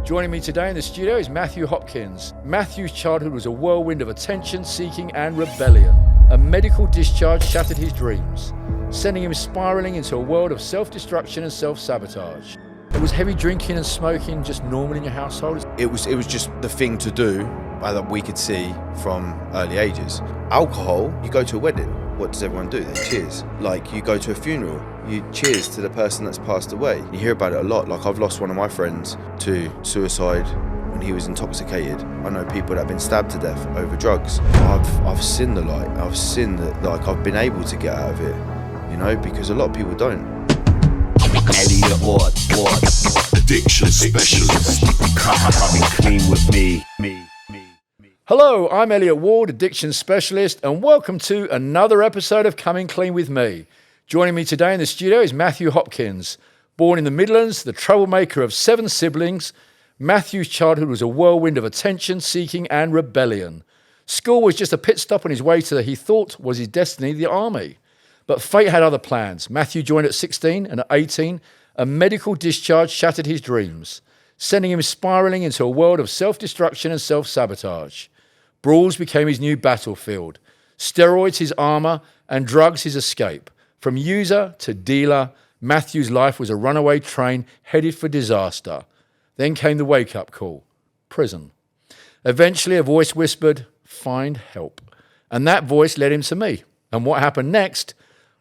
Joining me today in the studio is Mathew Hopkins. Mathew's childhood was a whirlwind of attention-seeking and rebellion. A medical discharge shattered his dreams, sending him spiraling into a world of self-destruction and self-sabotage. Was heavy drinking and smoking just normal in your household? It was just the thing to do that we could see from early ages. Alcohol, you go to a wedding, what does everyone do? They cheers. Like, you go to a funeral, you cheers to the person that's passed away. You hear about it a lot. Like, I've lost one of my friends to suicide when he was intoxicated. I know people that have been stabbed to death over drugs. I've seen the light. I've seen that, like, I've been able to get out of it, you know, because a lot of people don't. Elliott and addiction specialist. Coming clean with me. Hello, I'm Elliott Ward, addiction specialist, and welcome to another episode of Coming Clean with me. Joining me today in the studio is Mathew Hopkins. Born in the Midlands, the troublemaker of 7 siblings, Mathew's childhood was a whirlwind of attention-seeking and rebellion. School was just a pit stop on his way to he thought was his destiny, the army. But fate had other plans. Mathew joined at 16, and at 18, a medical discharge shattered his dreams, sending him spiraling into a world of self-destruction and self-sabotage. Brawls became his new battlefield, steroids his armour, and drugs his escape. From user to dealer, Mathew's life was a runaway train headed for disaster. Then came the wake-up call, prison. Eventually a voice whispered, "Find help." And that voice led him to me. And what happened next?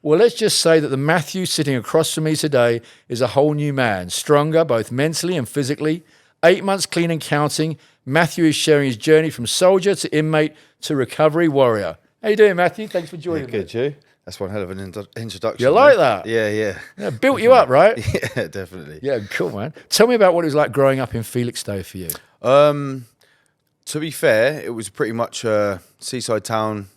Well, let's just say that the Mathew sitting across from me today is a whole new man, stronger both mentally and physically. 8 months clean and counting, Mathew is sharing his journey from soldier to inmate to recovery warrior. How you doing, Mathew? Thanks for joining me. Good, you? That's one hell of an introduction. You like that? Yeah. Built you up, right? Yeah, definitely. Yeah, cool, man. Tell me about what it was like growing up in Felixstowe for you. To be fair, it was pretty much a seaside town,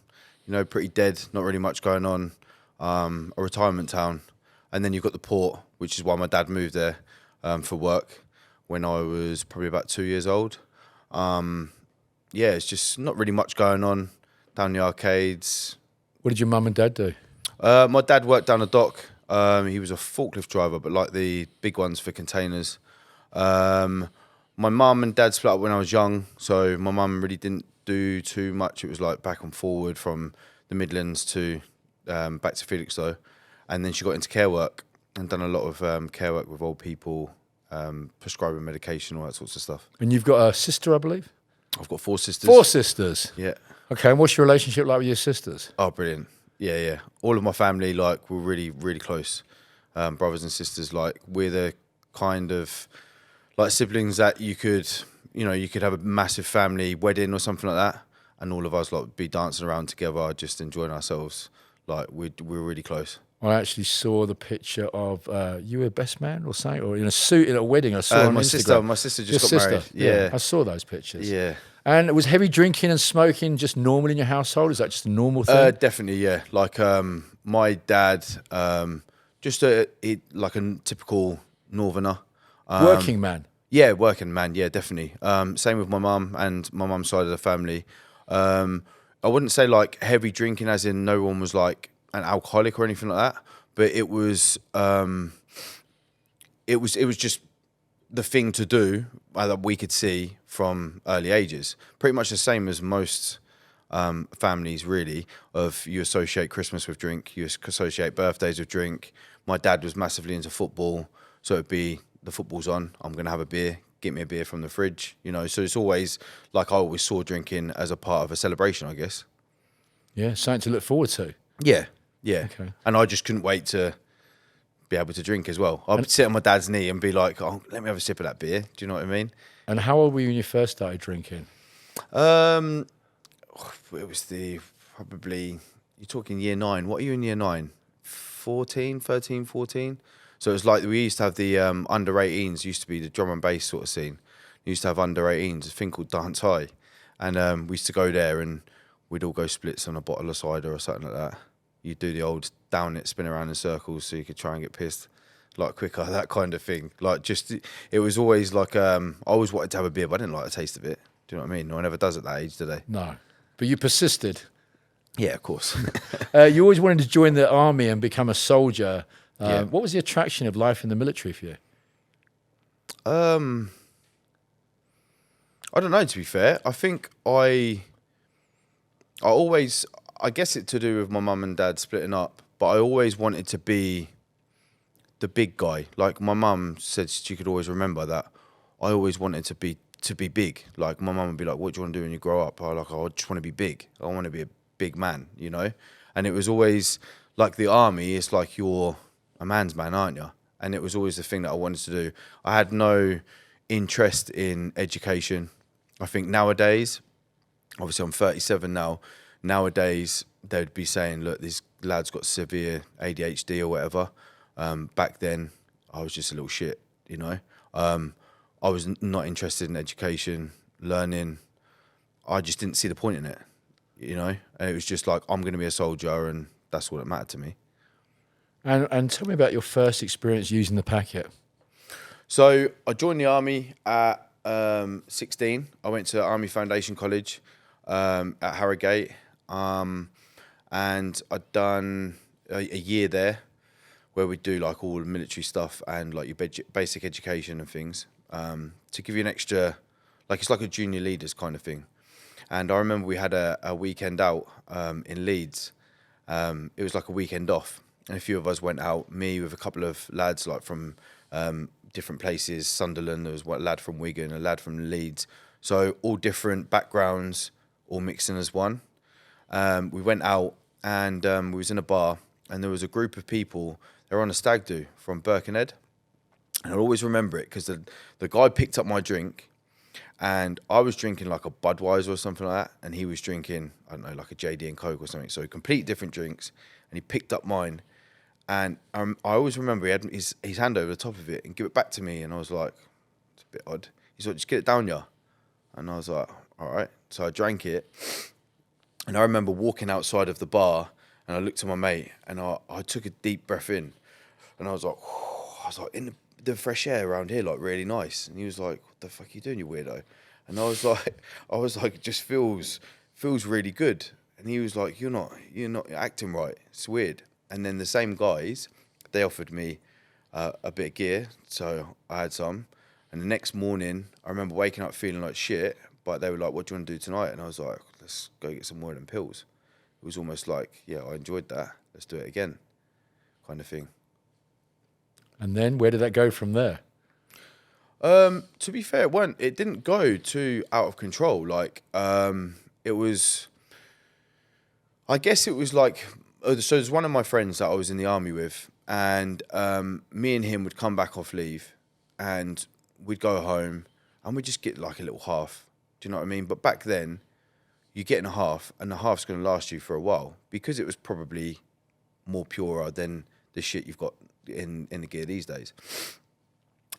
you know, pretty dead, not really much going on. A retirement town. And then you've got the port, which is why my dad moved there for work when I was probably about 2 years old. It's just not really much going on down the arcades. What did your mum and dad do? My dad worked down a dock. He was a forklift driver, but like the big ones for containers. My mum and dad split up when I was young, so my mum really didn't do too much. It was like back and forward from the Midlands to back to Felixstowe. And then she got into care work and done a lot of care work with old people, prescribing medication, all that sorts of stuff. And you've got a sister, I believe? I've got 4 sisters. 4 sisters? Yeah. Okay, and what's your relationship like with your sisters? Oh, brilliant. Yeah. All of my family, like, we're really, really close. Brothers and sisters, like, we're the kind of, like, siblings that you could have a massive family wedding or something like that, and all of us, like, be dancing around together, just enjoying ourselves. Like, we're really close. I actually saw the picture of you were best man or something, or in a suit at a wedding. I saw on my Instagram. My sister just got married. Yeah. I saw those pictures. Yeah. And was heavy drinking and smoking just normal in your household? Is that just a normal thing? Definitely, yeah. Like, my dad, just like a typical northerner. Working man? Yeah, working man, yeah, definitely. Same with my mum and my mum's side of the family. I wouldn't say like heavy drinking as in no one was like an alcoholic or anything like that, but it was just the thing to do that we could see from early ages. Pretty much the same as most families, really, of you associate Christmas with drink, you associate birthdays with drink. My dad was massively into football, so it'd be the football's on, I'm going to have a beer, get me a beer from the fridge, you know. So it's always, like, I always saw drinking as a part of a celebration, I guess. Yeah, something to look forward to. Yeah. Okay. And I just couldn't wait to be able to drink as well. I'd sit on my dad's knee and be like, "Oh, let me have a sip of that beer." Do you know what I mean? And how old were you when you first started drinking? It was probably, you're talking year 9. What are you in year 9? 13, 14? So it was like, we used to have the under 18s, used to be the drum and bass sort of scene. We used to have under 18s, a thing called Dance High. And we used to go there and we'd all go splits on a bottle of cider or something like that. You'd do the old down it, spin around in circles so you could try and get pissed like quicker, that kind of thing. Like, just, it was always like, I always wanted to have a beer, but I didn't like the taste of it. Do you know what I mean? No one ever does at that age, do they? No. But you persisted. Yeah, of course. You always wanted to join the army and become a soldier. Yeah. What was the attraction of life in the military for you? I don't know, to be fair. I think I guess it's to do with my mum and dad splitting up, but I always wanted to be the big guy. Like my mum said, she could always remember that. I always wanted to be big. Like my mum would be like, "What do you want to do when you grow up?" I just want to be big. I want to be a big man, you know. And it was always like the army. It's like you're a man's man, aren't you? And it was always the thing that I wanted to do. I had no interest in education. I think nowadays, obviously I'm 37 now. Nowadays they'd be saying, "Look, this lad's got severe ADHD or whatever." Back then, I was just a little shit, you know. I was not interested in education, learning. I just didn't see the point in it, you know. And it was just like, I'm going to be a soldier, and that's what it mattered to me. And tell me about your first experience using the packet. So I joined the army at 16. I went to Army Foundation College at Harrogate, and I'd done a year there where we do like all the military stuff and like your basic education and things, to give you an extra, like it's like a junior leaders kind of thing. And I remember we had a weekend out in Leeds. It was like a weekend off, and a few of us went out, me with a couple of lads like from different places, Sunderland, there was a lad from Wigan, a lad from Leeds. So all different backgrounds, all mixing as one. We went out and we was in a bar, and there was a group of people, they were on a stag do from Birkenhead. And I'll always remember it because the guy picked up my drink, and I was drinking like a Budweiser or something like that, and he was drinking, I don't know, like a JD and Coke or something. So complete different drinks, and he picked up mine. And I always remember he had his hand over the top of it and give it back to me, and I was like, it's a bit odd. He's like, just get it down, yeah. And I was like, all right. So I drank it, and I remember walking outside of the bar, and I looked at my mate, and I took a deep breath in, and I was like, in the fresh air around here, like really nice. And he was like, what the fuck are you doing, you weirdo? And I was like, it just feels really good. And he was like, you're not acting right. It's weird. And then the same guys, they offered me a bit of gear, so I had some. And the next morning, I remember waking up feeling like shit, but they were like, what do you want to do tonight? And I was like, let's go get some more of them pills. It was almost like, yeah, I enjoyed that. Let's do it again, kind of thing. And then where did that go from there? To be fair, it didn't go too out of control. Like, it was, I guess it was like, so there's one of my friends that I was in the army with, and me and him would come back off leave, and we'd go home, and we'd just get like a little half. Do you know what I mean? But back then, you're getting a half, and the half's going to last you for a while, because it was probably more purer than the shit you've got in the gear these days.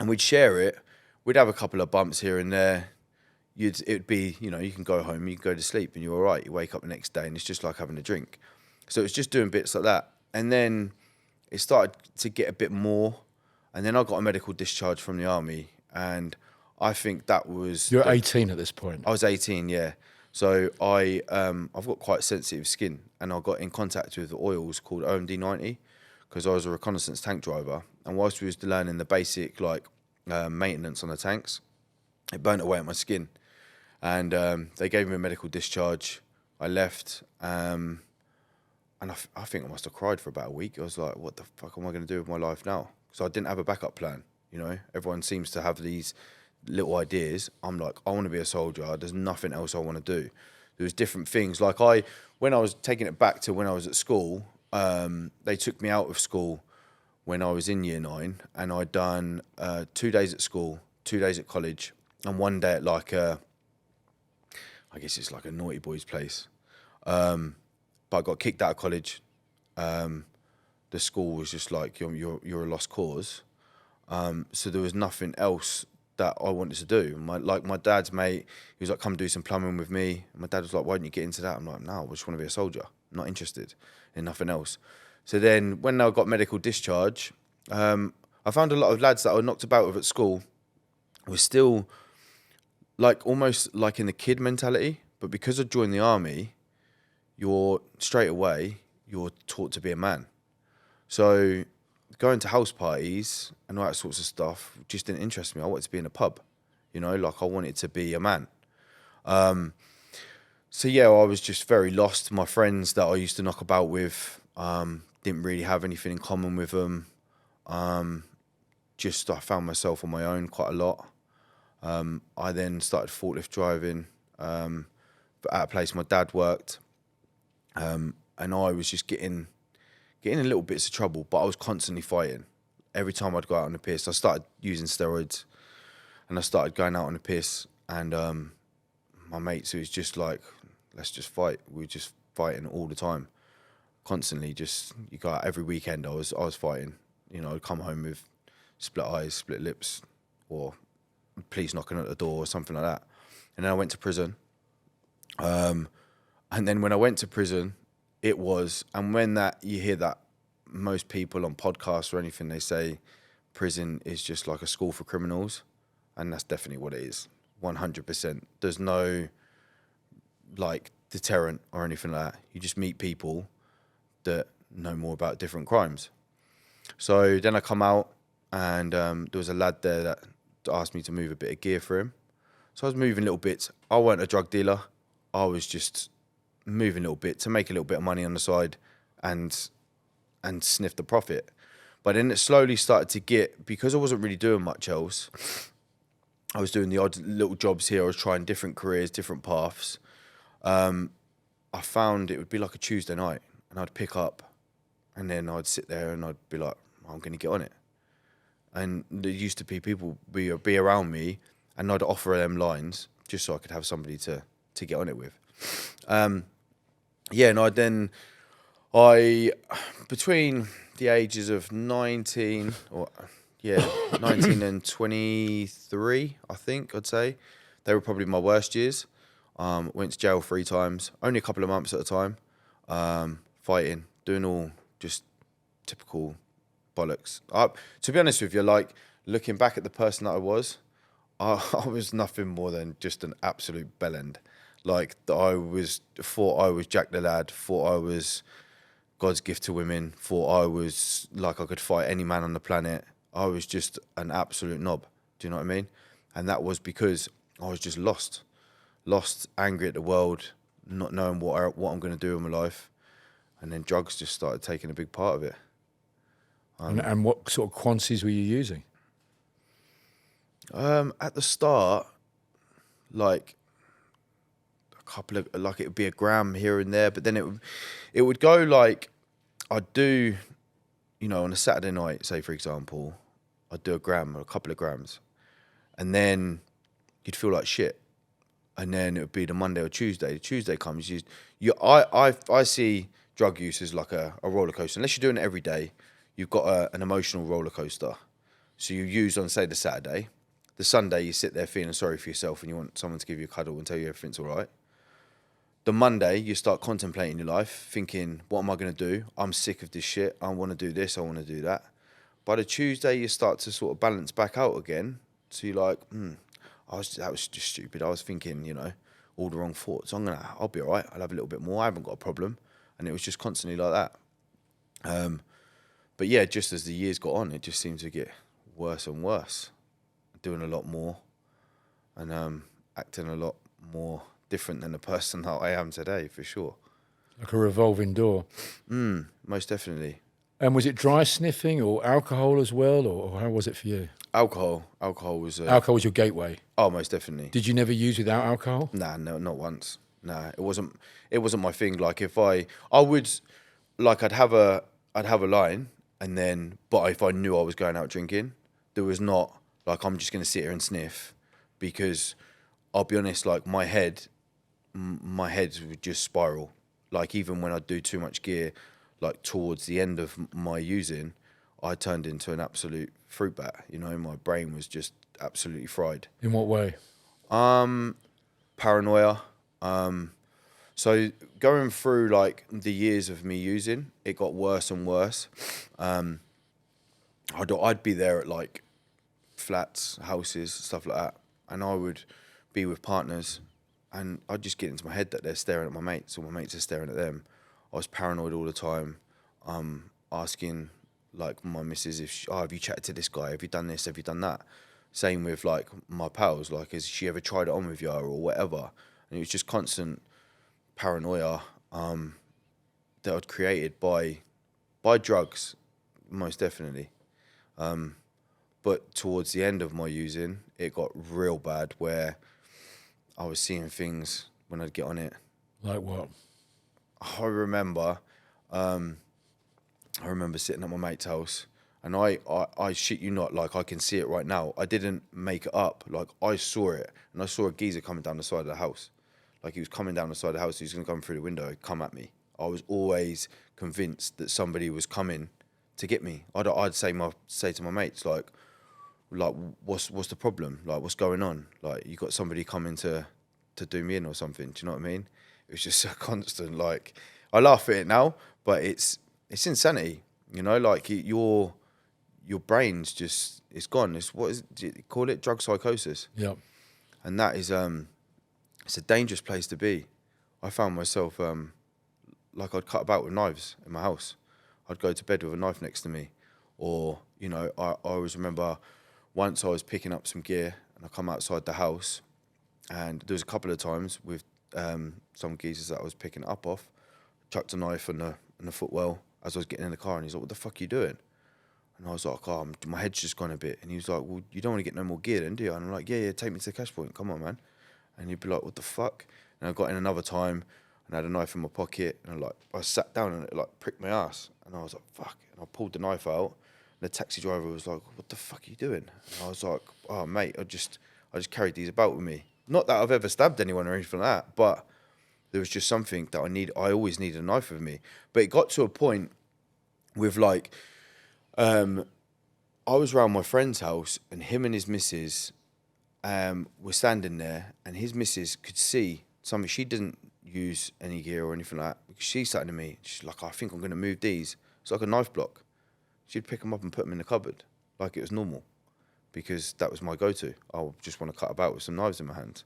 And we'd share it. We'd have a couple of bumps here and there. It'd be, you know, you can go home, you can go to sleep, and you're all right. You wake up the next day, and it's just like having a drink. So it's just doing bits like that. And then it started to get a bit more. And then I got a medical discharge from the army. And I think that was... You're 18 at this point. I was 18, yeah. So I've got quite sensitive skin. And I got in contact with oils called OMD 90 because I was a reconnaissance tank driver. And whilst we was learning the basic maintenance on the tanks, it burnt away at my skin. And they gave me a medical discharge. I left... And I think I must have cried for about a week. I was like, what the fuck am I going to do with my life now? So I didn't have a backup plan, you know? Everyone seems to have these little ideas. I'm like, I want to be a soldier. There's nothing else I want to do. There was different things. Like when I was taking it back to when I was at school, they took me out of school when I was in year 9, and I'd done 2 days at school, 2 days at college, and 1 day at like I guess it's like a naughty boy's place. But I got kicked out of college. The school was just like, you're a lost cause. So there was nothing else that I wanted to do. My dad's mate, he was like, come do some plumbing with me. And my dad was like, why don't you get into that? I'm like, no, I just want to be a soldier. I'm not interested in nothing else. So then when I got medical discharge, I found a lot of lads that I was knocked about with at school were still like almost like in the kid mentality. But because I joined the army, you're taught to be a man. So going to house parties and all that sorts of stuff just didn't interest me. I wanted to be in a pub, you know, like I wanted to be a man. So yeah, I was just very lost. My friends that I used to knock about with didn't really have anything in common with them. I found myself on my own quite a lot. I then started forklift driving at a place my dad worked, and I was just getting in little bits of trouble, but I was constantly fighting. Every time I'd go out on the piss, I started using steroids, and I started going out on the piss, and my mates, it was just like, let's just fight. We were just fighting all the time, constantly. Just you go out every weekend. I was fighting. You know, I'd come home with split eyes, split lips, or police knocking at the door or something like that. And then I went to prison. And then when I went to prison, you hear that most people on podcasts or anything, they say prison is just like a school for criminals. And that's definitely what it is. 100%. There's no like deterrent or anything like that. You just meet people that know more about different crimes. So then I come out, and there was a lad there that asked me to move a bit of gear for him. So I was moving little bits. I weren't a drug dealer. I was just moving a little bit to make a little bit of money on the side and sniff the profit. But then it slowly started to get, because I wasn't really doing much else, I was doing the odd little jobs here. I was trying different careers, different paths. I found it would be like a Tuesday night, and I'd pick up, and then I'd sit there and I'd be like, I'm going to get on it. And there used to be people be around me, and I'd offer them lines just so I could have somebody to get on it with. Between the ages of 19 and 23, I think I'd say, they were probably my worst years. Went to jail 3 times, only a couple of months at a time, fighting, doing all just typical bollocks. To be honest with you, like, looking back at the person that I was nothing more than just an absolute bellend. Like, thought I was Jack the Lad, thought I was God's gift to women, thought I was like I could fight any man on the planet. I was just an absolute knob. Do you know what I mean? And that was because I was just lost, angry at the world, not knowing what I'm going to do in my life. And then drugs just started taking a big part of it. And what sort of quantities were you using? At the start, like a couple of, like, it would be a gram here and there, but then it would go like, I'd do, you know, on a Saturday night, say for example, I'd do a gram or a couple of grams, and then you'd feel like shit, and then it would be the Monday or Tuesday. The Tuesday comes, I see drug use as like a roller coaster. Unless you're doing it every day, you've got an emotional roller coaster. So you use on, say, the Saturday. The Sunday, you sit there feeling sorry for yourself and you want someone to give you a cuddle and tell you everything's all right. The Monday, you start contemplating your life, thinking, what am I going to do? I'm sick of this shit. I want to do this. I want to do that. By the Tuesday, you start to sort of balance back out again. So you're like, that was just stupid. I was thinking, you know, all the wrong thoughts. I'll be all right. I'll have a little bit more. I haven't got a problem. And it was just constantly like that. But yeah, just as the years got on, it just seemed to get worse and worse. Doing a lot more and acting a lot more different than the person that I am today, for sure. Like a revolving door. Most definitely. And was it dry sniffing or alcohol as well, or how was it for you? Alcohol was... alcohol was your gateway? Oh, most definitely. Did you never use without alcohol? Nah, no, not once. Nah, it wasn't my thing. Like, if I would, like, I'd have a line, and then, but if I knew I was going out drinking, there was not, like, I'm just going to sit here and sniff, because I'll be honest, like, my head would just spiral. Like, even when I do too much gear, like, towards the end of my using, I turned into an absolute fruit bat. You know, my brain was just absolutely fried. In what way? Paranoia. So going through, like, the years of me using, it got worse and worse. I'd be there at, like, flats, houses, stuff like that, and I would be with partners, and I'd just get into my head that they're staring at my mates, or my mates are staring at them. I was paranoid all the time, asking, like, my missus have you chatted to this guy? Have you done this? Have you done that? Same with, like, my pals, like, has she ever tried it on with you or whatever? And it was just constant paranoia that I'd created by drugs, most definitely. But towards the end of my using, it got real bad where I was seeing things when I'd get on it. Like what? I remember sitting at my mate's house, and I shit you not, like I can see it right now. I didn't make it up. Like I saw it, and I saw a geezer coming down the side of the house. Like he was coming down the side of the house. He was going to come through the window, come at me. I was always convinced that somebody was coming to get me. I'd say to my mates like what's the problem? Like what's going on? Like you got somebody coming to do me in or something. Do you know what I mean? It was just a constant, like, I laugh at it now, but it's insanity, you know, like your brain's just, it's gone. It's, what is it, do you call it? Drug psychosis. Yeah. And that is, it's a dangerous place to be. I found myself, like I'd cut about with knives in my house. I'd go to bed with a knife next to me. Or, you know, I always remember once I was picking up some gear and I come outside the house, and there was a couple of times with some geezers that I was picking up off, chucked a knife in the footwell as I was getting in the car, and he's like, "What the fuck are you doing?" And I was like, "Oh, my head's just gone a bit." And he was like, "Well, you don't want to get no more gear then, do you?" And I'm like, yeah, take me to the cash point, come on, man. And he'd be like, "What the fuck?" And I got in another time and I had a knife in my pocket, and I sat down and it like pricked my ass, and I was like, "Fuck." And I pulled the knife out, and the taxi driver was like, "What the fuck are you doing?" And I was like, "Oh, mate, I just carried these about with me. Not that I've ever stabbed anyone or anything like that, but there was just something that I always needed a knife with me." But it got to a point with like, I was around my friend's house, and him and his missus were standing there, and his missus could see something. She didn't use any gear or anything like that. She sat to me, she's like, "I think I'm going to move these." It's like a knife block. She'd pick them up and put them in the cupboard like it was normal, because that was my go-to. I just want to cut about with some knives in my hand.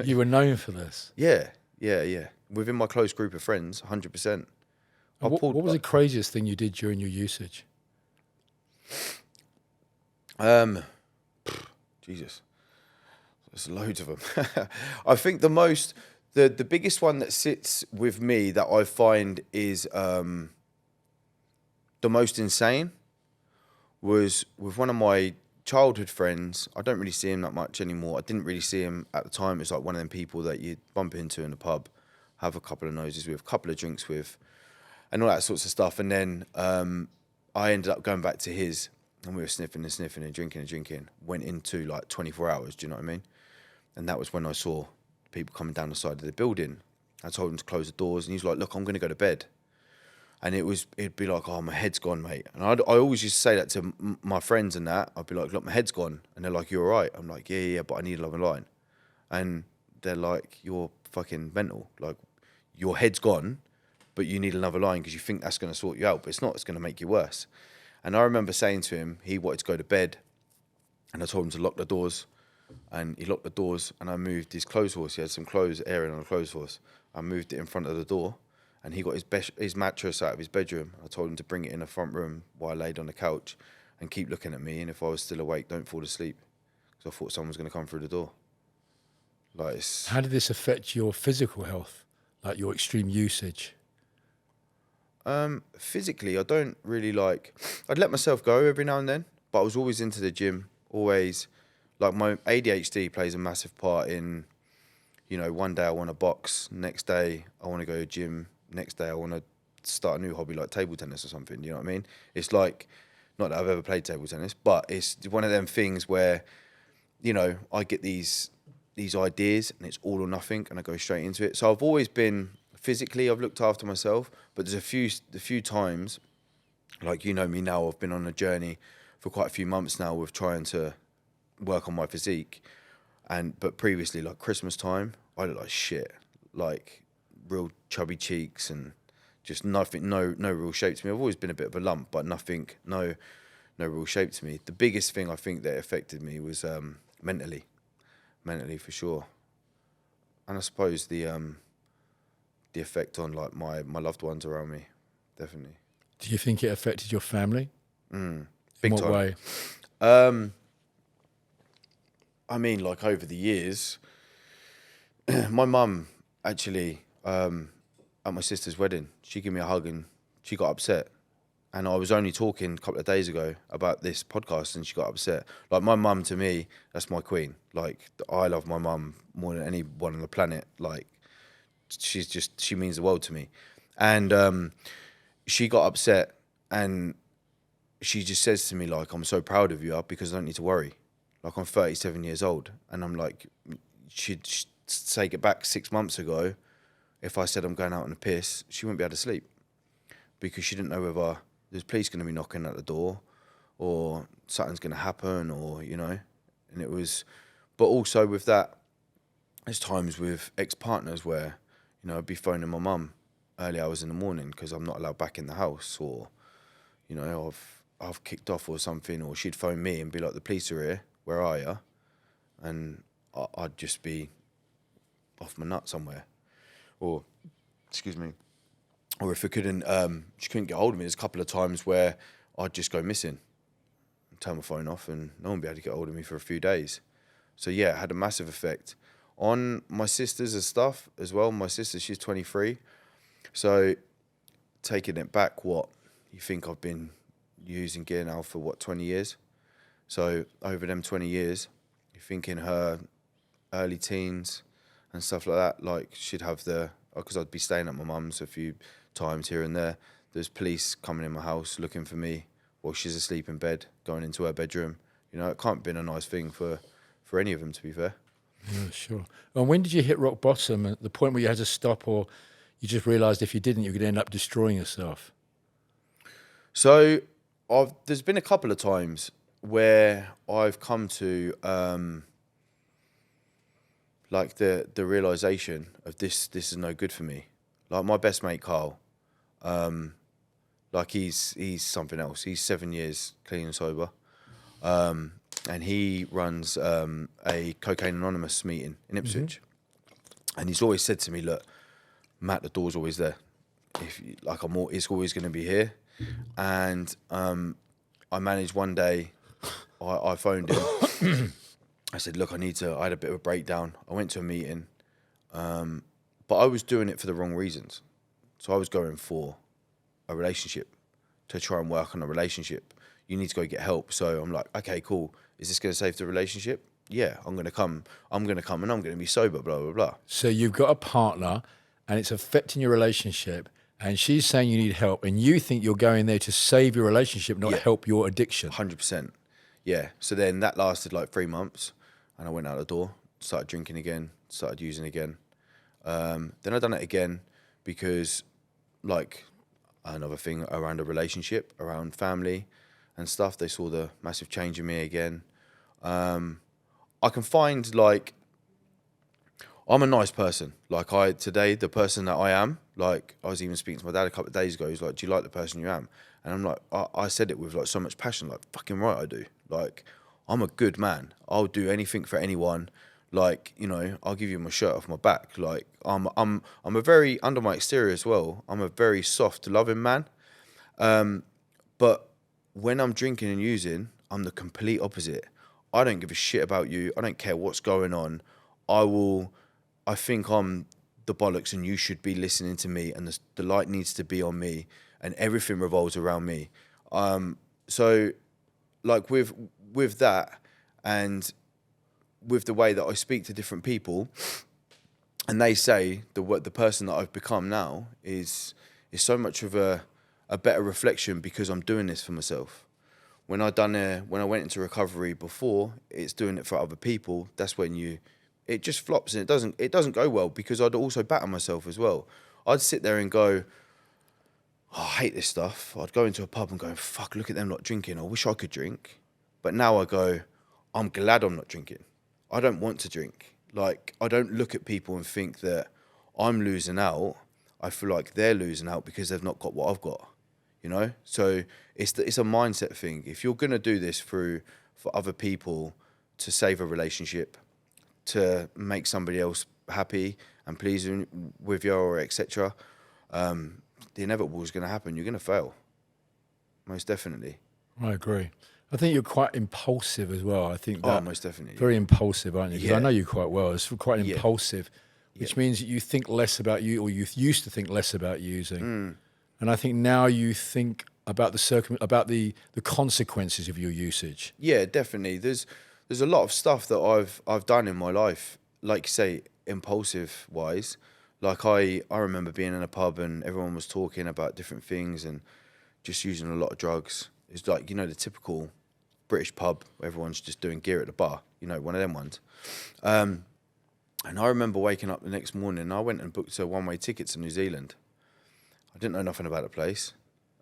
You were known for this. Yeah. Within my close group of friends, 100%. What was the craziest thing you did during your usage? Jesus, there's loads of them. I think the biggest one that sits with me that I find is the most insane was with one of my childhood friends. I don't really see him that much anymore. I didn't really see him at the time. It's like one of them people that you bump into in the pub, have a couple of noses with, a couple of drinks with, and all that sorts of stuff. And then I ended up going back to his, and we were sniffing and drinking. Went into like 24 hours, do you know what I mean? And that was when I saw people coming down the side of the building. I told him to close the doors, and he was like, "Look, I'm going to go to bed." And it'd be like, "Oh, my head's gone, mate." And I always used to say that to my friends and that. I'd be like, "Look, my head's gone." And they're like, "You all right?" I'm like, yeah, but I need another line. And they're like, "You're fucking mental. Like, your head's gone, but you need another line because you think that's going to sort you out. But it's not. It's going to make you worse." And I remember saying to him, he wanted to go to bed, and I told him to lock the doors. And he locked the doors, and I moved his clothes horse. He had some clothes airing on a clothes horse. I moved it in front of the door, and he got his mattress out of his bedroom. I told him to bring it in the front room while I laid on the couch and keep looking at me. And if I was still awake, don't fall asleep, because I thought someone was going to come through the door. Like, How did this affect your physical health, like your extreme usage? Physically, I don't really like. I'd let myself go every now and then, but I was always into the gym. Always, like, my ADHD plays a massive part in, you know, one day I want to box, next day I want to go to the gym, next day I want to start a new hobby like table tennis or something. You know what I mean? It's like, not that I've ever played table tennis, but it's one of them things where, you know, I get these ideas and it's all or nothing, and I go straight into it. So I've always been, physically, I've looked after myself, but there's a few times, like, you know me now, I've been on a journey for quite a few months now with trying to work on my physique, but previously, like Christmas time, I look like shit, like real chubby cheeks and just nothing, no real shape to me. I've always been a bit of a lump, but nothing, no real shape to me. The biggest thing I think that affected me was mentally for sure, and I suppose the effect on like my loved ones around me, definitely. Do you think it affected your family? Big In what time. way? I mean, like over the years, my mum actually, at my sister's wedding, she gave me a hug and she got upset. And I was only talking a couple of days ago about this podcast and she got upset. Like, my mum, to me, that's my queen. Like, I love my mum more than anyone on the planet. Like, she means the world to me. And she got upset and she just says to me, like, I'm so proud of you because I don't need to worry. Like, I'm 37 years old. And I'm like, she'd take it back 6 months ago. If I said I'm going out on a piss, she wouldn't be able to sleep because she didn't know whether there's police going to be knocking at the door or something's going to happen or, you know. And it was, but also with that, there's times with ex-partners where, you know, I'd be phoning my mum early hours in the morning because I'm not allowed back in the house, or, you know, I've kicked off or something, or she'd phone me and be like, the police are here, where are you? And I'd just be off my nut somewhere. Or, excuse me, or if she couldn't get hold of me, there's a couple of times where I'd just go missing, turn my phone off, and no one would be able to get hold of me for a few days. So yeah, it had a massive effect on my sisters and stuff as well. My sister, she's 23. So taking it back, what, you think I've been using gear now for, what, 20 years? So over them 20 years, you think in her early teens and stuff like that, like, she'd have because I'd be staying at my mum's a few times here and there. There's police coming in my house looking for me while she's asleep in bed, going into her bedroom. You know, it can't have been a nice thing for any of them, to be fair. Yeah, sure. And when did you hit rock bottom, at the point where you had to stop, or you just realised if you didn't, you could end up destroying yourself? So there's been a couple of times where I've come to like the realisation of this is no good for me. Like, my best mate Carl, like, he's something else. He's 7 years clean and sober, and he runs a Cocaine Anonymous meeting in Ipswich. Mm-hmm. And he's always said to me, look, Matt, the door's always there. If you, like, it's always going to be here. And I managed one day, I phoned him. I said, look, I had a bit of a breakdown. I went to a meeting, but I was doing it for the wrong reasons. So I was going for a relationship, to try and work on a relationship. You need to go get help. So I'm like, okay, cool. Is this going to save the relationship? Yeah, I'm going to come and I'm going to be sober, blah, blah, blah. So you've got a partner and it's affecting your relationship, and she's saying you need help, and you think you're going there to save your relationship, not help your addiction. 100%. Yeah. So then that lasted like 3 months, and I went out the door, started drinking again, started using again. Then I done it again because, like, another thing around a relationship, around family and stuff, they saw the massive change in me again. I can find, like, I'm a nice person. Like, today, the person that I am, like, I was even speaking to my dad a couple of days ago. He's like, do you like the person you am? And I'm like, I said it with, like, so much passion, like, fucking right I do. Like, I'm a good man. I'll do anything for anyone. Like, you know, I'll give you my shirt off my back. Like, I'm a very, under my exterior as well, I'm a very soft, loving man. But when I'm drinking and using, I'm the complete opposite. I don't give a shit about you. I don't care what's going on. I think I'm the bollocks and you should be listening to me, and the light needs to be on me, and everything revolves around me. So, like, with that, and with the way that I speak to different people, and they say the person that I've become now is so much of a better reflection because I'm doing this for myself. When I went into recovery before, it's doing it for other people. That's when it just flops, and it doesn't go well, because I'd also batter myself as well. I'd sit there and go, oh, I hate this stuff. I'd go into a pub and go, fuck, look at them not drinking. I wish I could drink. But now I go, I'm glad I'm not drinking. I don't want to drink. Like, I don't look at people and think that I'm losing out. I feel like they're losing out because they've not got what I've got, you know? So it's a mindset thing. If you're going to do this for other people, to save a relationship, to make somebody else happy and pleasing with you, or etc., the inevitable is going to happen. You're going to fail, most definitely. I agree. I think you're quite impulsive as well. I think that most definitely. Very impulsive, aren't you? Because I know you quite well. It's quite impulsive. which means that you think less about you, or you used to think less about using. And I think now you think about the consequences of your usage. Yeah, definitely. There's a lot of stuff that I've done in my life, like you say, impulsive wise. Like I remember being in a pub and everyone was talking about different things and just using a lot of drugs. It's like, the typical British pub where everyone's just doing gear at the bar, one of them ones. And I remember waking up the next morning and I went and booked a one-way ticket to New Zealand. I didn't know nothing about the place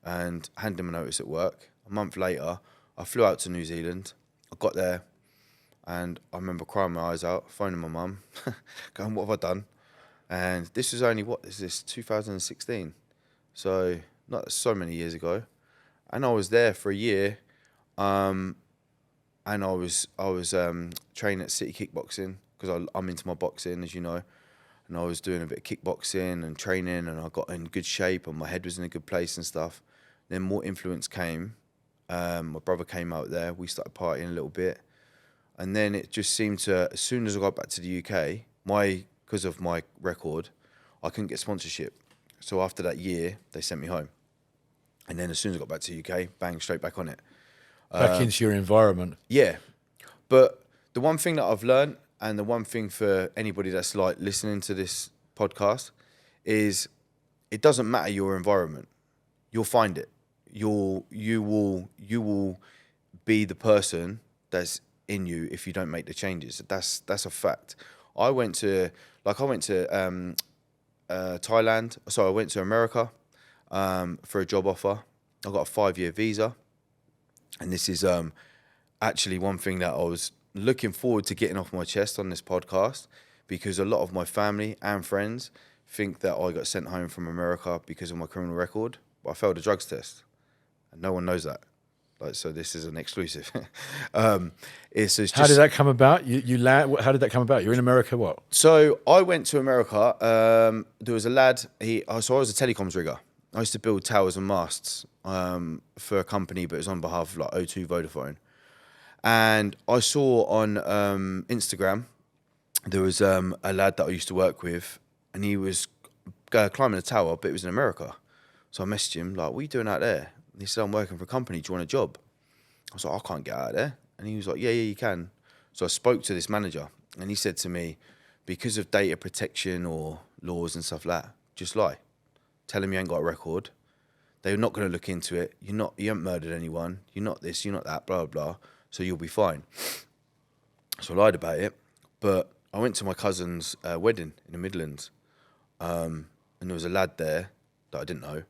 and handed him a notice at work. A month later, I flew out to New Zealand. I got there and I remember crying my eyes out, phoning my mum, going, what have I done? And this was only, 2016? So not so many years ago. And I was there for a year. And I was training at City Kickboxing because I'm into my boxing, as you know. And I was doing a bit of kickboxing and training, and I got in good shape and my head was in a good place and stuff. Then more influence came. My brother came out there. We started partying a little bit. And then it just seemed to, as soon as I got back to the UK, because of my record, I couldn't get sponsorship. So after that year, they sent me home. And then as soon as I got back to the UK, bang, straight back on it. Back into your environment. Yeah. But the one thing that I've learned, and the one thing for anybody that's like listening to this podcast, is it doesn't matter your environment. You'll find it. You will be the person that's in you if you don't make the changes. That's a fact. I went to Thailand. So I went to America for a job offer. I got a 5-year visa. And this is actually one thing that I was looking forward to getting off my chest on this podcast, because a lot of my family and friends think that I got sent home from America because of my criminal record. But I failed a drugs test. And no one knows that. So this is an exclusive. How did that come about? How did that come about? You're in America, what? So I went to America. There was a lad. So I was a telecoms rigger. I used to build towers and masts for a company, but it was on behalf of like O2 Vodafone. And I saw on Instagram there was a lad that I used to work with, and he was climbing a tower, but it was in America. So I messaged him like, "What are you doing out there?" And he said, "I'm working for a company. Do you want a job?" I was like, "I can't get out of there." And he was like, yeah, you can. So I spoke to this manager, and he said to me, because of data protection or laws and stuff like that, just lie. Tell them you ain't got a record. They're not going to look into it. You haven't murdered anyone. You're not this, you're not that, blah, blah, blah. So you'll be fine. So I lied about it. But I went to my cousin's wedding in the Midlands. And there was a lad there that I didn't know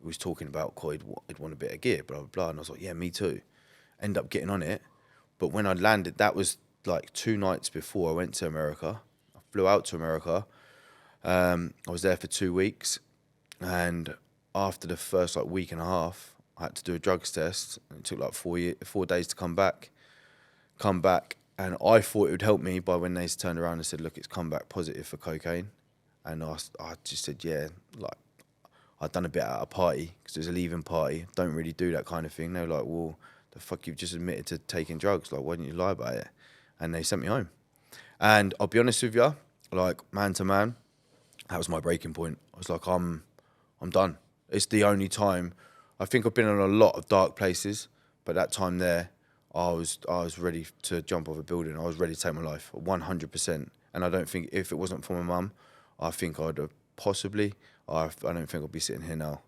who was talking about, he'd want a bit of gear, blah, blah, blah. And I was like, yeah, me too. End up getting on it. But when I landed, that was like 2 nights before I went to America. I flew out to America. I was there for 2 weeks. And after the first like week and a half, I had to do a drugs test. And it took like 4 days to come back. And I thought it would help me, but when they turned around and said, look, it's come back positive for cocaine. And I just said, yeah, like, I'd done a bit at a party, because it was a leaving party. Don't really do that kind of thing. They were like, well, the fuck, you've just admitted to taking drugs. Like, why didn't you lie about it? And they sent me home. And I'll be honest with you, like, man to man, that was my breaking point. I was like, I'm done. It's the only time. I think I've been in a lot of dark places, but that time there, I was ready to jump off a building. I was ready to take my life, 100%. And I don't think, if it wasn't for my mum, I think I'd have possibly, I don't think I'd be sitting here now.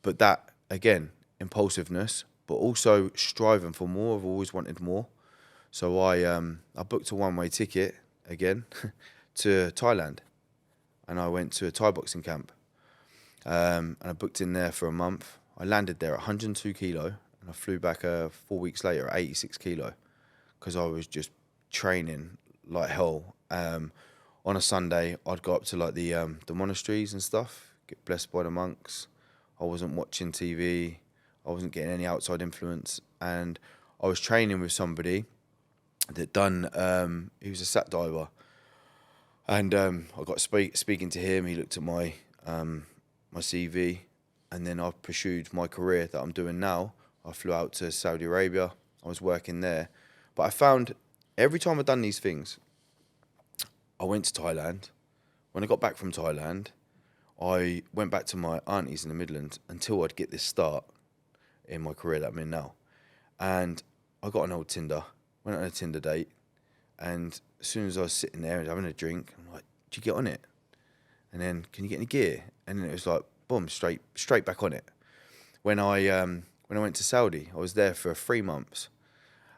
But that, again, impulsiveness, but also striving for more. I've always wanted more. So I booked a one-way ticket, again, to Thailand. And I went to a Thai boxing camp. And I booked in there for a month. I landed there at 102 kilo, and I flew back 4 weeks later at 86 kilo, because I was just training like hell. On a Sunday, I'd go up to like the monasteries and stuff, get blessed by the monks. I wasn't watching TV. I wasn't getting any outside influence. And I was training with somebody that he was a sat diver. And I got speaking to him. He looked at my CV, and then I pursued my career that I'm doing now. I flew out to Saudi Arabia. I was working there. But I found every time I've done these things, I went to Thailand. When I got back from Thailand, I went back to my aunties in the Midlands until I'd get this start in my career that I'm in now. And I got an old Tinder, went on a Tinder date, and as soon as I was sitting there and having a drink, I'm like, "Did you get on it? And then, can you get any gear?" And then it was like, boom, straight back on it. When I went to Saudi, I was there for 3 months,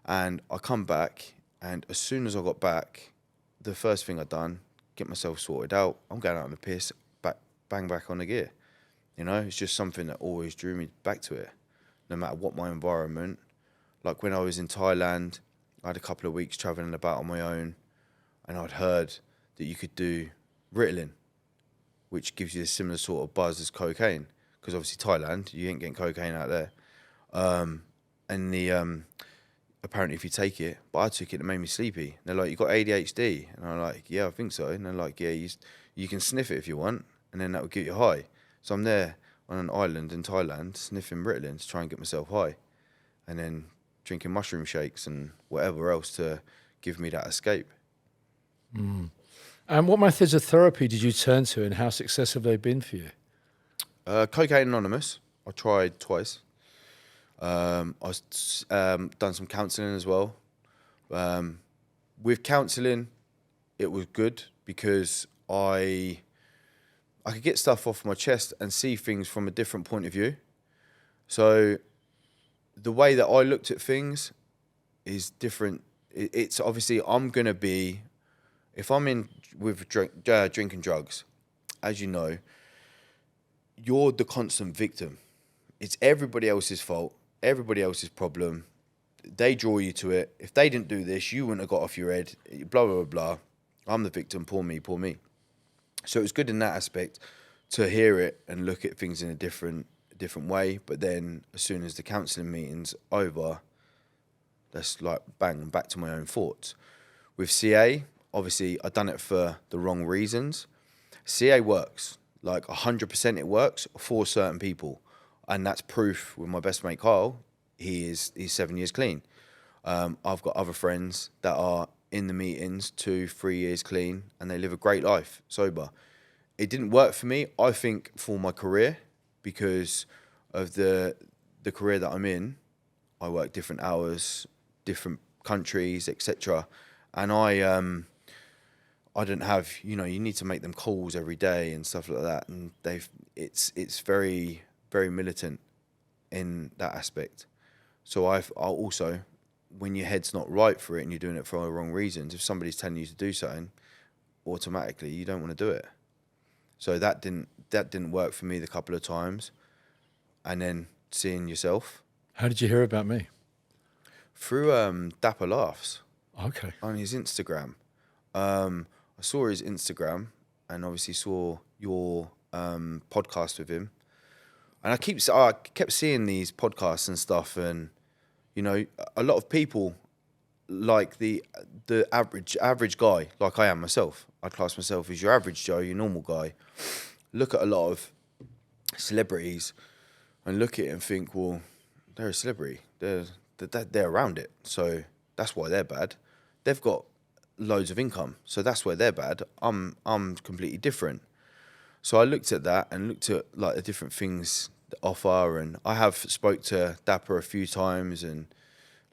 and I come back, and as soon as I got back, the first thing I done, get myself sorted out. I'm going out on the piss, bang back on the gear. You know, it's just something that always drew me back to it, no matter what my environment. Like when I was in Thailand, I had a couple of weeks traveling about on my own, and I'd heard that you could do Ritalin, which gives you a similar sort of buzz as cocaine. Because obviously Thailand, you ain't getting cocaine out there. And apparently if you take it, but I took it, it made me sleepy. And they're like, "You got ADHD?" And I'm like, "Yeah, I think so." And they're like, "Yeah, you can sniff it if you want, and then that will get you high." So I'm there on an island in Thailand, sniffing Ritalin to try and get myself high. And then drinking mushroom shakes and whatever else to give me that escape. And what methods of therapy did you turn to, and how successful have they been for you? Cocaine Anonymous, I tried twice. I've done some counselling as well. With counselling, it was good because I could get stuff off my chest and see things from a different point of view. So the way that I looked at things is different. It's obviously I'm going to be, if I'm in with drinking drugs, as you know, you're the constant victim. It's everybody else's fault, everybody else's problem. They draw you to it. If they didn't do this, you wouldn't have got off your head, blah, blah, blah, blah. I'm the victim, poor me, poor me. So it was good in that aspect to hear it and look at things in a different way. But then as soon as the counselling meeting's over, that's like bang, back to my own thoughts. With CA, obviously I've done it for the wrong reasons. CA works. Like 100% it works for certain people. And that's proof with my best mate Kyle. He's 7 years clean. I've got other friends that are in the meetings 2-3 years clean, and they live a great life sober. It didn't work for me, I think, for my career, because of the career that I'm in. I work different hours, different countries, etc. And I don't have, you need to make them calls every day and stuff like that. And it's very, very militant in that aspect. So I'll also, when your head's not right for it and you're doing it for all the wrong reasons, if somebody's telling you to do something, automatically you don't want to do it. So that didn't work for me the couple of times. And then seeing yourself. How did you hear about me? Through Dapper Laughs. Okay. On his Instagram. I saw his Instagram and obviously saw your podcast with him. And I kept seeing these podcasts and stuff, and a lot of people, like the average guy, like I am myself. I class myself as your average Joe, your normal guy. Look at a lot of celebrities and look at it and think, well, they're a celebrity. They're around it, so that's why they're bad. They've got loads of income, so that's why they're bad. I'm completely different. So I looked at that and looked at like the different things that offer, and I have spoke to Dapper a few times, and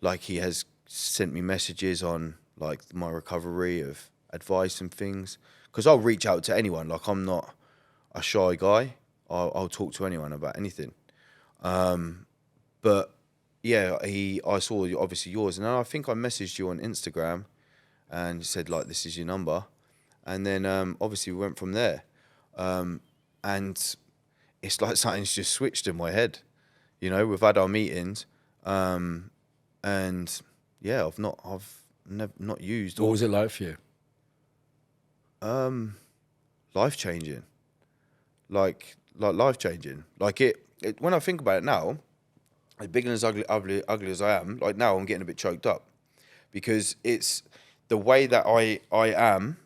like he has sent me messages on like my recovery of advice and things, because I'll reach out to anyone. Like I'm not a shy guy. I'll talk to anyone about anything. But yeah, I saw obviously yours, and I think I messaged you on Instagram and said like, this is your number, and then obviously we went from there. And it's like something's just switched in my head. We've had our meetings, and yeah, I've not used. What was it like for you? Life changing, like life changing. Like it when I think about it now, as big and as ugly as I am, like now I'm getting a bit choked up, because it's the way that I am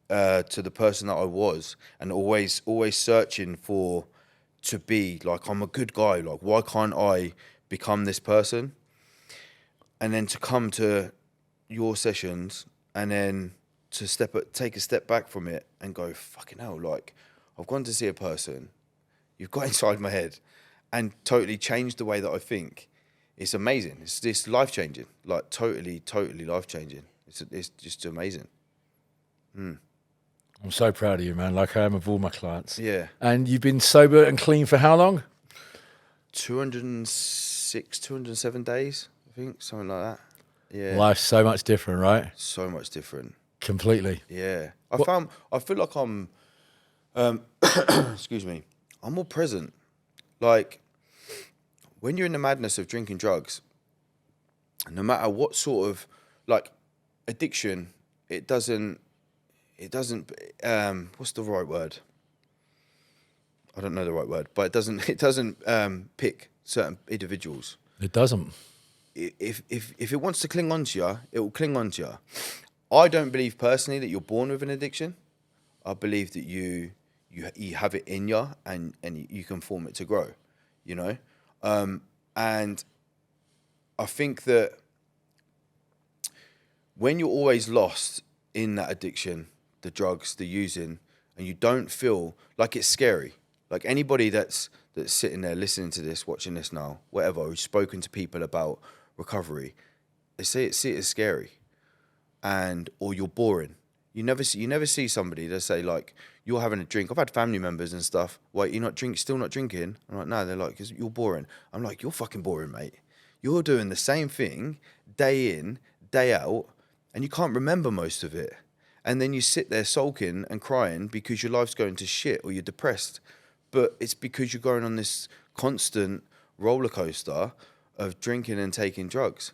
to the person that I was, and always searching to be like, I'm a good guy, like why can't I become this person? And then to come to your sessions and then take a step back from it and go, fucking hell, like, I've gone to see a person, you've got inside my head and totally changed the way that I think. It's amazing. It's life-changing, like totally life-changing. It's just amazing. I'm so proud of you, man, like I am of all my clients. Yeah. And you've been sober and clean for how long? 206, 207 days, I think, something like that. Yeah. Life's so much different, right? So much different. Completely. Yeah. I feel like I'm, excuse me, I'm more present. Like, when you're in the madness of drinking drugs, no matter what sort of, like, addiction, it doesn't, what's the right word? I don't know the right word, but it doesn't pick certain individuals. It doesn't. If it wants to cling on to you, it will cling on to you. I don't believe personally that you're born with an addiction. I believe that you have it in you and you can form it to grow, you know? And I think that when you're always lost in that addiction, the drugs, the using, and you don't feel like it's scary. Like anybody that's sitting there listening to this, watching this now, whatever, who's spoken to people about recovery, they see it as scary, or you're boring. You never see somebody that say like, you're having a drink. I've had family members and stuff. Wait, still not drinking? I'm like, no. They're like, 'cause you're boring. I'm like, you're fucking boring, mate. You're doing the same thing day in, day out, and you can't remember most of it. And then you sit there sulking and crying because your life's going to shit or you're depressed. But it's because you're going on this constant roller coaster of drinking and taking drugs.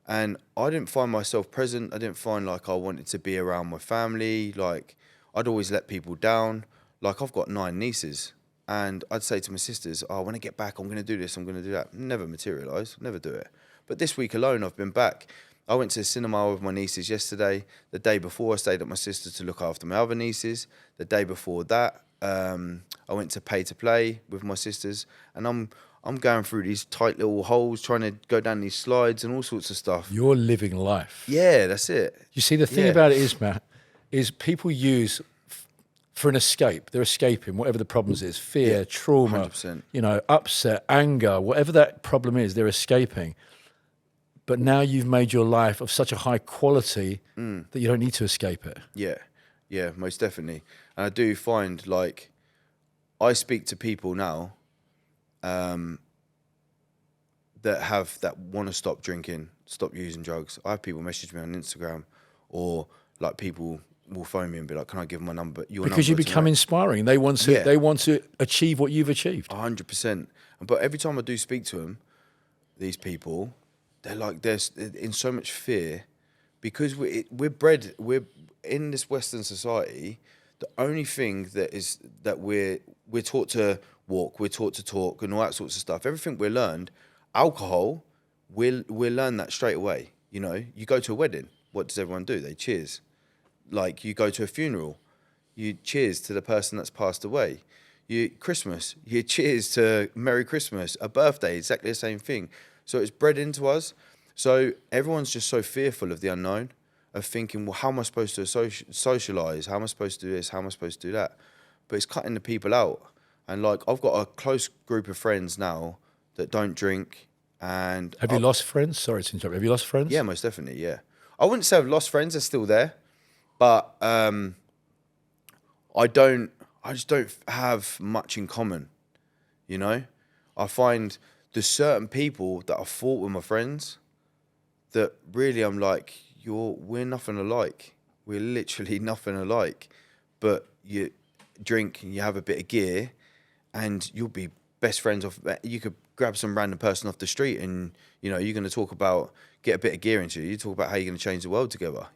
And I didn't find myself present. I didn't find like I wanted to be around my family. Like I'd always let people down. Like I've got 9 nieces and I'd say to my sisters, oh, when I get back, I'm going to do this, I'm going to do that. Never materialise, never do it. But this week alone, I've been back. I went to the cinema with my nieces yesterday. The day before, I stayed at my sister's to look after my other nieces. The day before that, I went to pay to play with my sisters. And I'm going through these tight little holes, trying to go down these slides and all sorts of stuff. You're living life. Yeah, that's it. You see, the thing about it is, Matt, is people use for an escape. They're escaping whatever the problems is, fear, trauma, 100%. Upset, anger, whatever that problem is, they're escaping. But now you've made your life of such a high quality that you don't need to escape it. Yeah, most definitely. And I do find, like, I speak to people now that want to stop drinking, stop using drugs. I have people message me on Instagram, or like people will phone me and be like, "Can I give them my number?" Because you become inspiring. They want to achieve what you've achieved. 100%. But every time I do speak to them, these people, they're in so much fear because we're in this Western society. The only thing that we're taught to walk, we're taught to talk, and all that sorts of stuff. Everything we're learned, alcohol, we'll learn that straight away. You know, you go to a wedding, what does everyone do? They cheers. Like you go to a funeral, you cheers to the person that's passed away. Christmas, you cheers to Merry Christmas. A birthday, exactly the same thing. So it's bred into us. So everyone's just so fearful of the unknown, of thinking, well, how am I supposed to socialise? How am I supposed to do this? How am I supposed to do that? But it's cutting the people out. And like, I've got a close group of friends now that don't drink. And have you lost friends? Sorry to interrupt. Have you lost friends? Yeah, most definitely. Yeah, I wouldn't say I've lost friends. They're still there, but I just don't have much in common. You know, I find there's certain people that I fought with my friends that really I'm like, we're nothing alike. We're literally nothing alike. But you drink and you have a bit of gear and you'll be best friends you could grab some random person off the street and, you're going to get a bit of gear into you. You talk about how you're going to change the world together,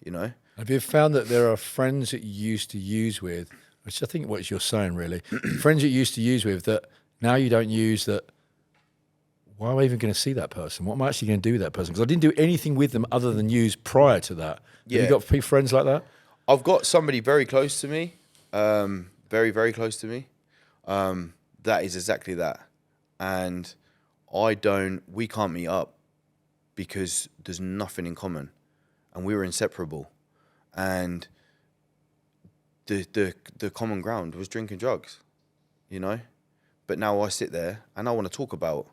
Have you found that there are friends that you used to use with, which I think what you're saying really, friends that you used to use with that now you don't use that, why am I even going to see that person? What am I actually going to do with that person? Because I didn't do anything with them other than use prior to that. Yeah. Have you got friends like that? I've got somebody very close to me, very, very close to me. That is exactly that. And we can't meet up because there's nothing in common and we were inseparable. And the common ground was drinking drugs, you know. But now I sit there and I want to talk about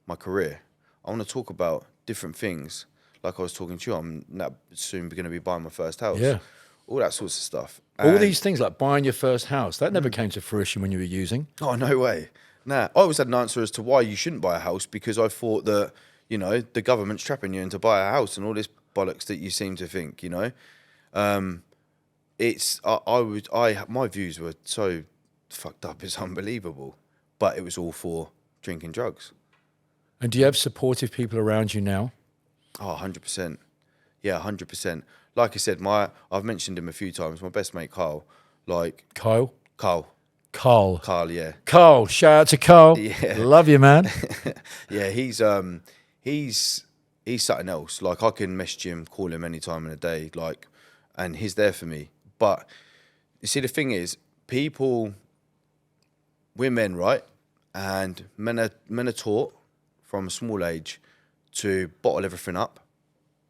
my career. I want to talk about different things. Like I was talking to you, I'm now soon going to be buying my first house. Yeah. All that sorts of stuff. All And- these things like buying your first house, that never came to fruition when you were using. Oh, no way. Nah, I always had an answer as to why you shouldn't buy a house, because I thought that, you know, the government's trapping you into buy a house and all this bollocks that you seem to think, you know. My views were so fucked up, it's unbelievable. But it was all for drinking drugs. And do you have supportive people around you now? Oh, 100%. Yeah, 100%. Like I said, I've mentioned him a few times, my best mate Carl. Carl, Carl, yeah. Carl, shout out to Carl. Yeah. Love you, man. Yeah, he's something else. Like, I can message him, call him any time in the day, like, and he's there for me. But you see, the thing is, we're men, right? And men are taught from a small age to bottle everything up,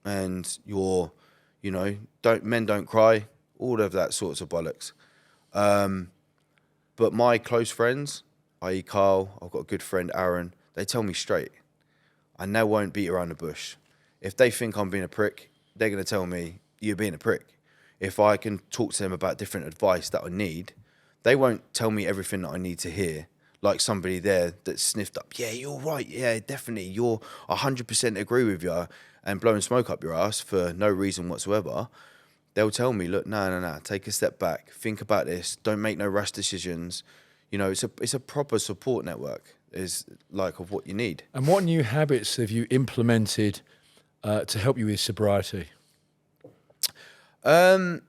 and men don't cry, all of that sorts of bollocks. But my close friends, i.e. Carl, I've got a good friend Aaron, they tell me straight, and they won't beat around the bush. If they think I'm being a prick, they're going to tell me, you're being a prick. If I can talk to them about different advice that I need, they won't tell me everything that I need to hear. Like somebody there that sniffed up, yeah, you're right, yeah, definitely, you're 100% agree with you, and blowing smoke up your ass for no reason whatsoever. They'll tell me, look, no, take a step back, think about this, don't make no rash decisions. You know, it's a proper support network, is like of what you need. And what new habits have you implemented to help you with sobriety? I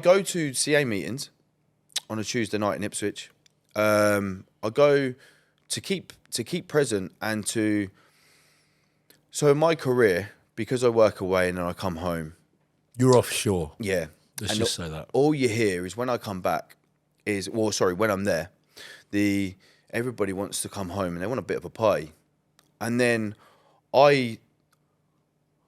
go to CA meetings on a Tuesday night in Ipswich. I go to keep present and to. So in my career, because I work away and then I come home. You're offshore. Yeah. Let's just say that. All you hear is when I come back when I'm there, everybody wants to come home and they want a bit of a party. And then I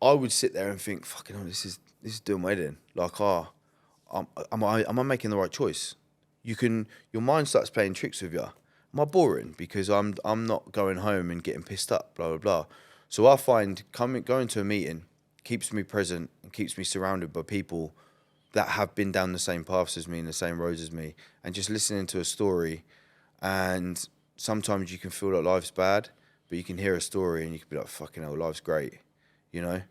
would sit there and think, fucking hell, this is doing my head in. Like, am I making the right choice? Your mind starts playing tricks with you. Am I boring? Because I'm not going home and getting pissed up, blah, blah, blah. So I find going to a meeting keeps me present and keeps me surrounded by people that have been down the same paths as me and the same roads as me, and just listening to a story. And sometimes you can feel like life's bad, but you can hear a story and you can be like, fucking hell, life's great, you know?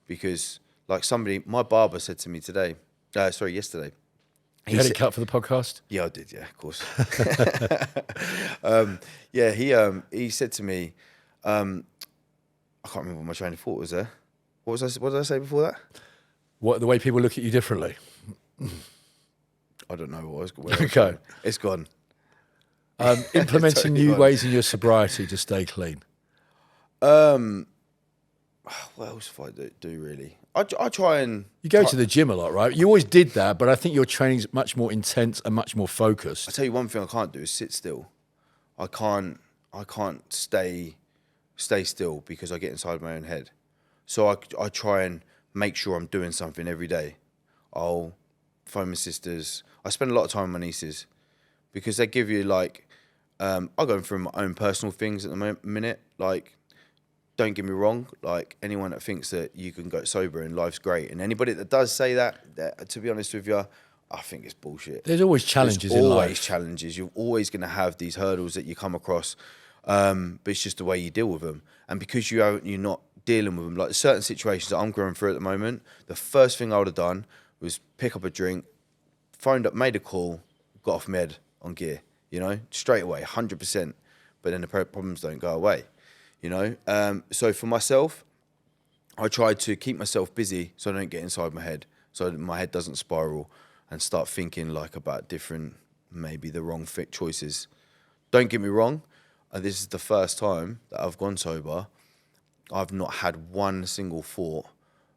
Because like my barber said to me yesterday. You had it cut for the podcast? Yeah, I did. Yeah, of course. He said to me, I can't remember what my train of thought was there. What did I say before that? What, the way people look at you differently? I don't know what I was going. Okay. It's gone. Implementing Totally new gone. ways in your sobriety to stay clean. What else do I do really? I try and... You go to the gym a lot, right? You always did that, but I think your training's much more intense and much more I focused. tell you one thing I can't do is sit still. I can't stay still because I get inside my own head. So I try and make sure I'm doing something every day. I'll phone my sisters. I spend a lot of time with my nieces because they give you like, I'm going through my own personal things at the minute. Like, don't get me wrong, like anyone that thinks that you can go sober and life's great, and anybody that does say that, to be honest with you, I think it's bullshit. There's always challenges There's in life. always challenges. You're always going to have these hurdles that you come across, but it's just the way you deal with them. And because you're not dealing with them, like certain situations that I'm going through at the moment, the first thing I would have done was pick up a drink, phoned up, made a call, got off med on gear, straight away, 100%. But then the problems don't go away, So for myself, I try to keep myself busy so I don't get inside my head, so that my head doesn't spiral and start thinking like about different, maybe the wrong fit choices. Don't get me wrong, this is the first time that I've gone sober. I've not had one single thought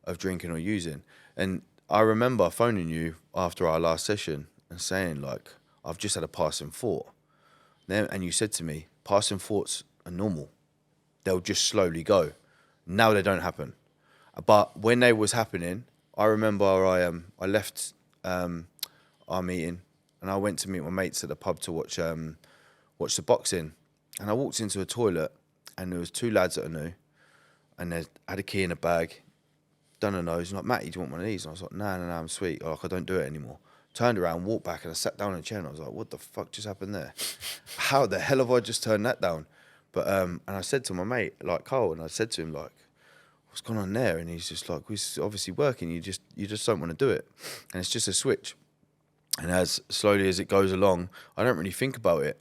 of drinking or using. And I remember phoning you after our last session and saying, like, I've just had a passing thought. And you said to me, passing thoughts are normal. They'll just slowly go. Now they don't happen. But when they was happening, I remember I left our meeting and I went to meet my mates at the pub to watch the boxing. And I walked into a toilet, and there was 2 lads that I knew, and they had a key in a bag, done a nose, and like, Matty, do you want one of these? And I was like, no, I'm sweet. Like, I don't do it anymore. Turned around, walked back, and I sat down in a chair, and I was like, what the fuck just happened there? How the hell have I just turned that down? But and I said to my mate, like Carl, and I said to him, like, what's going on there? And he's just like, we're obviously working. You just don't want to do it, and it's just a switch. And as slowly as it goes along, I don't really think about it.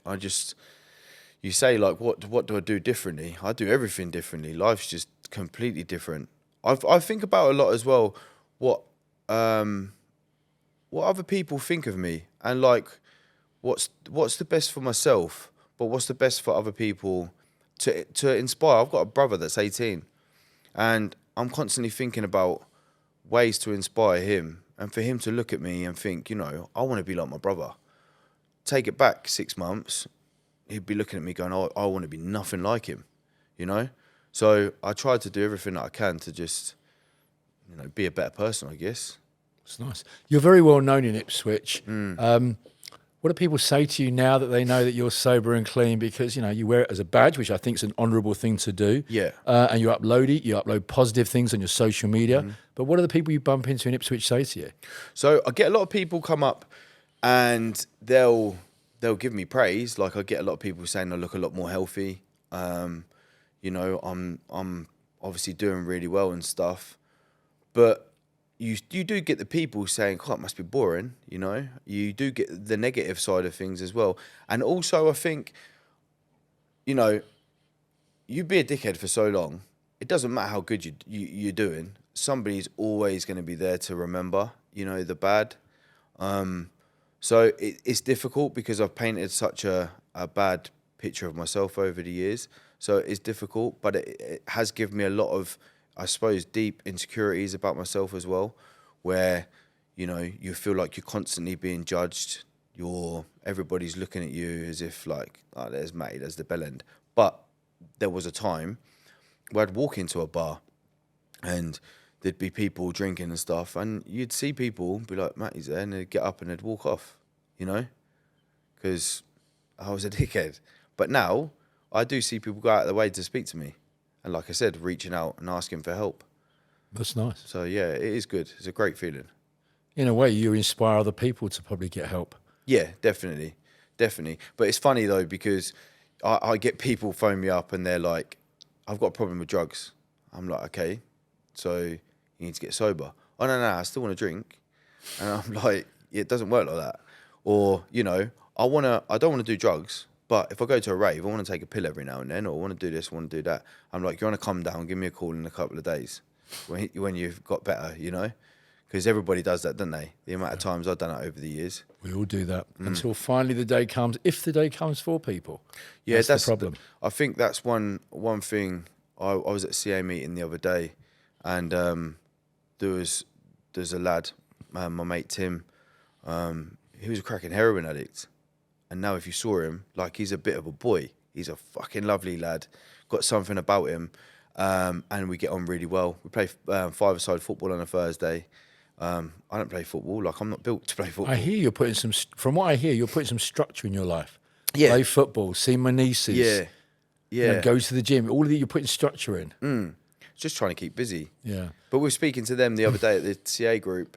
You say, like, what do I do differently? I do everything differently. Life's just completely different. I think about a lot as well what other people think of me, and like what's the best for myself, but what's the best for other people to inspire. I've got a brother that's 18, and I'm constantly thinking about ways to inspire him, and for him to look at me and think, you know, I want to be like my brother. Take it back 6 months, he'd be looking at me going, oh, I want to be nothing like him, you know? So I try to do everything that I can to just, you know, be a better person, I guess. It's nice. You're very well known in Ipswich. What do people say to you now that they know that you're sober and clean? Because, you know, you wear it as a badge, which I think is an honourable thing to do. Yeah. And you upload it. You upload positive things on your social media. But what do the people you bump into in Ipswich say to you? So I get a lot of people come up and they'll give me praise. Like, I get a lot of people saying I look a lot more healthy. You know, I'm obviously doing really well and stuff. But you do get the people saying, "God, it must be boring," you know. You do get the negative side of things as well. And also, I think, you know, you be a dickhead for so long, it doesn't matter how good you're doing. Somebody's always going to be there to remember, you know, the bad. So it's difficult because I've painted such a bad picture of myself over the years. So it's difficult, but it has given me a lot of, I suppose, deep insecurities about myself as well, where, you know, you feel like you're constantly being judged. Everybody's looking at you as if like, oh, there's Matty, there's the bell end. But there was a time where I'd walk into a bar and there'd be people drinking and stuff, and you'd see people be like, Matty's there, and they'd get up and they'd walk off, you know, because I was a dickhead. But now I do see people go out of their way to speak to me. And like I said, reaching out and asking for help. That's nice. So, yeah, it is good. It's a great feeling. In a way, you inspire other people to probably get help. Yeah, definitely. Definitely. But it's funny, though, because I get people phone me up and they're like, I've got a problem with drugs. I'm like, okay, so you need to get sober. Oh, no, I still want to drink. And I'm like, yeah, it doesn't work like that. Or, you know, I don't want to do drugs. But if I go to a rave, I want to take a pill every now and then, or I want to do this, I want to do that. I'm like, you want to come down, give me a call in a couple of days when you've got better, you know? Because everybody does that, don't they? The amount of times I've done it over the years. We all do that until finally the day comes, if the day comes for people. Yeah, that's the problem. I think that's one thing. I was at a CA meeting the other day, and there's a lad, my mate Tim, he was a cracking heroin addict. And now if you saw him, like, he's a bit of a boy. He's a fucking lovely lad. Got something about him. And we get on really well. We play five-a-side football on a Thursday. I don't play football. Like, I'm not built to play football. I hear from what I hear, you're putting some structure in your life. Yeah. Play football, see my nieces. Yeah. You know, go to the gym. All of that, you're putting structure in. Just trying to keep busy. Yeah. But we were speaking to them the other day at the CA group.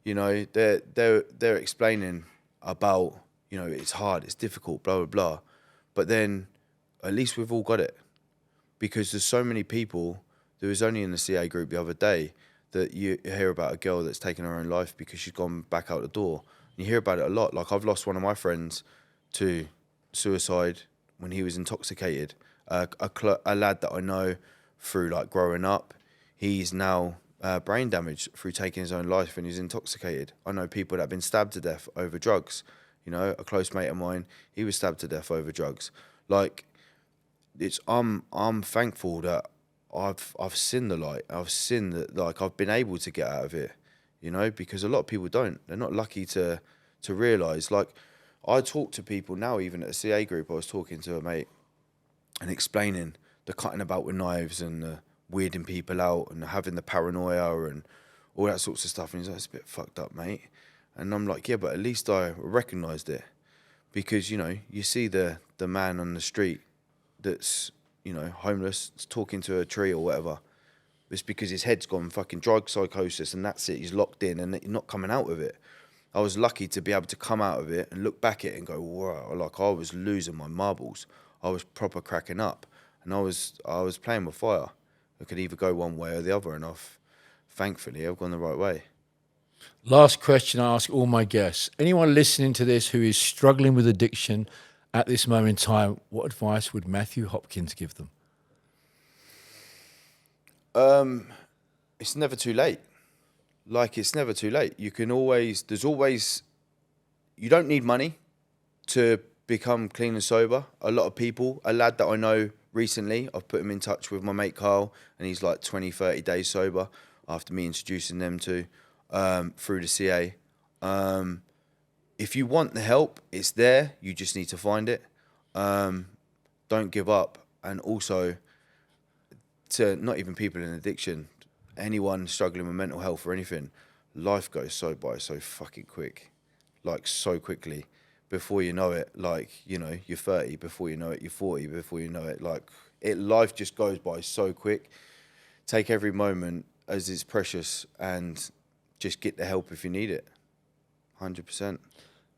You know, they're explaining about, you know, it's hard, it's difficult, blah, blah, blah. But then at least we've all got it. Because there's so many people. There was only in the CA group the other day that you hear about a girl that's taken her own life because she's gone back out the door. You hear about it a lot. Like, I've lost one of my friends to suicide when he was intoxicated. A lad that I know through, like, growing up, he's now brain damaged through taking his own life when he's intoxicated. I know people that have been stabbed to death over drugs. You know, a close mate of mine, he was stabbed to death over drugs. Like, I'm thankful that I've seen the light. I've seen that, like, I've been able to get out of it, you know, because a lot of people don't. They're not lucky to realise. Like, I talk to people now, even at a CA group, I was talking to a mate and explaining the cutting about with knives and the weirding people out and having the paranoia and all that sorts of stuff. And he's like, it's a bit fucked up, mate. And I'm like, yeah, but at least I recognised it. Because, you know, you see the man on the street that's, you know, homeless, talking to a tree or whatever. It's because his head's gone fucking drug psychosis and that's it. He's locked in and he's not coming out of it. I was lucky to be able to come out of it and look back at it and go, wow, like I was losing my marbles. I was proper cracking up. And I was playing with fire. I could either go one way or the other, and thankfully I've gone the right way. Last question I ask all my guests. Anyone listening to this who is struggling with addiction at this moment in time, what advice would Mathew Hopkins give them? It's never too late. Like, it's never too late. You don't need money to become clean and sober. A lot of people, a lad that I know recently, I've put him in touch with my mate Carl, and he's like 20, 30 days sober after me introducing them to through the CA. If you want the help, it's there. You just need to find it. Don't give up. And also, to not even people in addiction, anyone struggling with mental health or anything, life goes so fucking quick. Like, so quickly. Before you know it, like, you know, you're 30. Before you know it, you're 40. Before you know it, life just goes by so quick. Take every moment as it's precious and just get the help if you need it. 100%.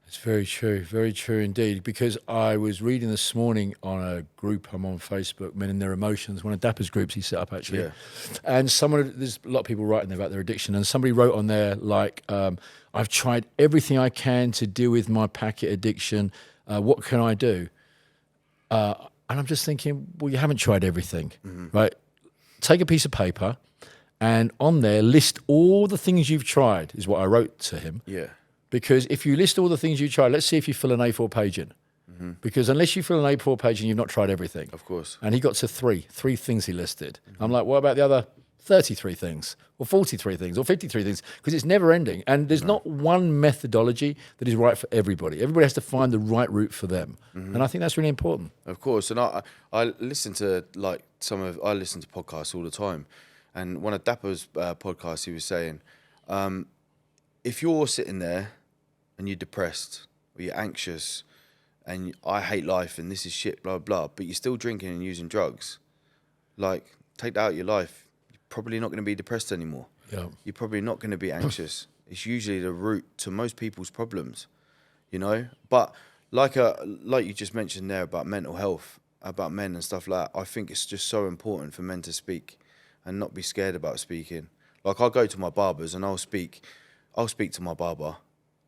It's very true indeed. Because I was reading this morning on a group I'm on Facebook, Men in Their Emotions, one of Dapper's groups he set up actually. Yeah. And there's a lot of people writing there about their addiction, and somebody wrote on there like, I've tried everything I can to deal with my packet addiction. What can I do? And I'm just thinking, well, you haven't tried everything, right? Take a piece of paper and on there list all the things you've tried, is what I wrote to him. Yeah. Because if you list all the things you tried, let's see if you fill an A4 page in. Because unless you fill an A4 page in, you've not tried everything. Of course. And he got to three things he listed. I'm like, what about the other 33 things or 43 things or 53 things? Because it's never ending. And there's not one methodology that is right for everybody. Everybody has to find the right route for them. And I think that's really important. Of course. And I listen to I listen to podcasts all the time. And one of Dapper's podcasts, he was saying, if you're sitting there and you're depressed or you're anxious and I hate life and this is shit, blah, blah, but you're still drinking and using drugs, like, take that out of your life. You're probably not going to be depressed anymore. Yeah. You're probably not going to be anxious. It's usually the root to most people's problems, you know? But like you just mentioned there about mental health, about men and stuff like that, I think it's just so important for men to speak and not be scared about speaking. Like, I'll go to my barbers and I'll speak to my barber,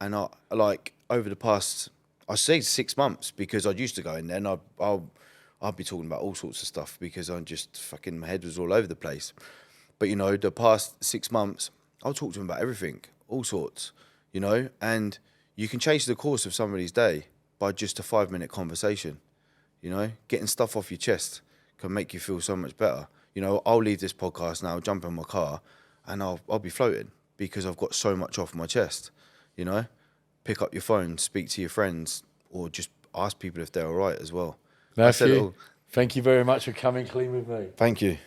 and over the past, I say 6 months, because I used to go in there and I'll be talking about all sorts of stuff because I'm just fucking, my head was all over the place. But, you know, the past 6 months, I'll talk to him about everything, all sorts, you know, and you can change the course of somebody's day by just a 5-minute conversation, you know, getting stuff off your chest can make you feel so much better. You know, I'll leave this podcast now, jump in my car, and I'll be floating because I've got so much off my chest, you know. Pick up your phone, speak to your friends, or just ask people if they're all right as well. Mathew, thank you very much for coming clean with me. Thank you.